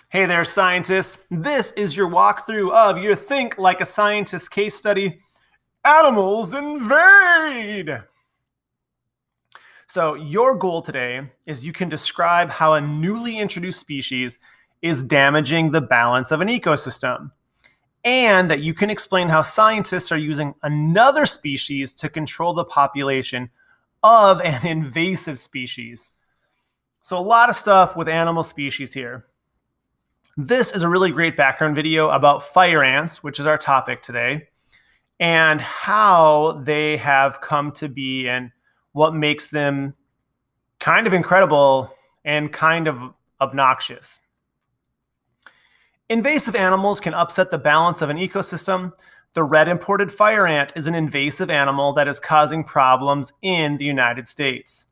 Hey there, scientists. This is your walkthrough of your Think Like a Scientist case study, Animals Invade! So your goal today is you can describe how a newly introduced species is damaging the balance of an ecosystem, and that you can explain how scientists are using another species to control the population of an invasive species. So a lot of stuff with animal species here. This is a really great background video about fire ants, which is our topic today, and how they have come to be and what makes them kind of incredible and kind of obnoxious. Invasive animals can upset the balance of an ecosystem. The red imported fire ant is an invasive animal that is causing problems in the United States.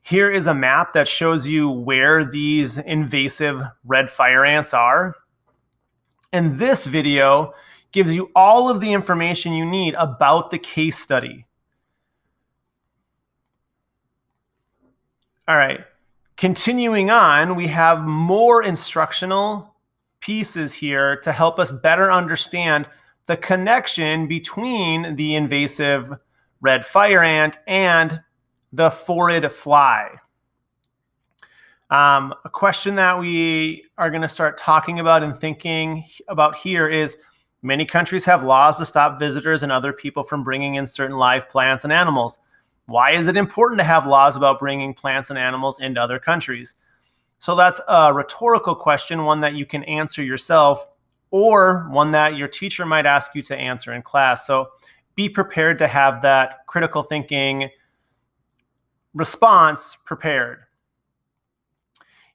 Here is a map that shows you where these invasive red fire ants are. And this video gives you all of the information you need about the case study. All right, continuing on, we have more instructional pieces here to help us better understand the connection between the invasive red fire ant and the phorid fly. A question that we are going to start talking about and thinking about here is many countries have laws to stop visitors and other people from bringing in certain live plants and animals. Why is it important to have laws about bringing plants and animals into other countries? So that's a rhetorical question, one that you can answer yourself, or one that your teacher might ask you to answer in class. So be prepared to have that critical thinking response prepared.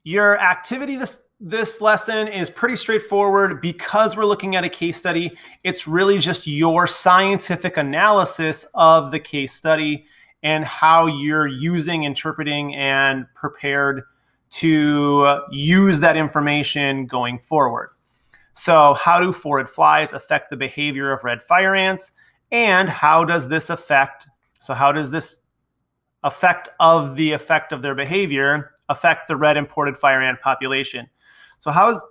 Your activity this lesson is pretty straightforward. Because we're looking at a case study, it's really just your scientific analysis of the case study and how you're using, interpreting, and prepared to use that information going forward. So how do phorid flies affect the behavior of red fire ants? And how does this affect, how does this effect of their behavior affect the red imported fire ant population? So how has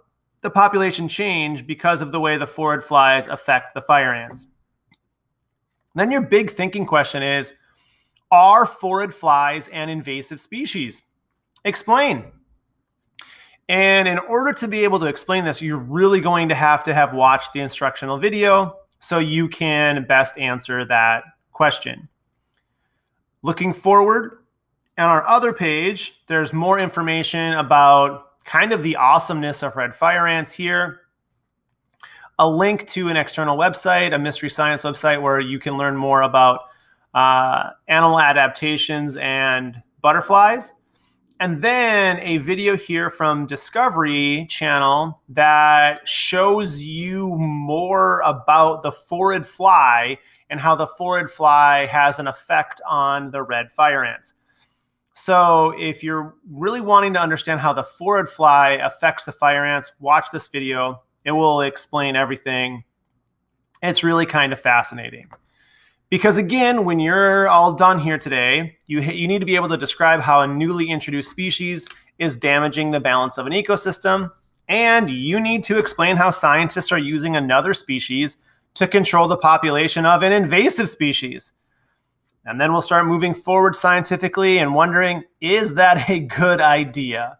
the population changed because of the way the phorid flies affect the fire ants? Then your big thinking question is, are phorid flies an invasive species? Explain. And in order to be able to explain this, you're really going to have watched the instructional video so you can best answer that question. Looking forward, on our other page, there's more information about kind of the awesomeness of red fire ants here. A link to an external website, a mystery science website, where you can learn more about animal adaptations and butterflies. And then a video here from Discovery Channel that shows you more about the phorid fly and how the phorid fly has an effect on the red fire ants. So if you're really wanting to understand how the phorid fly affects the fire ants, watch this video. It will explain everything. It's really kind of fascinating. Because again, when you're all done here today, you need to be able to describe how a newly introduced species is damaging the balance of an ecosystem, and you need to explain how scientists are using another species to control the population of an invasive species. And then we'll start moving forward scientifically and wondering, is that a good idea?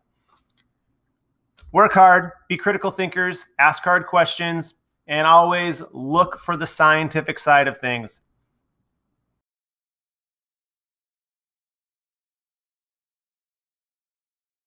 Work hard, be critical thinkers, ask hard questions, and always look for the scientific side of things.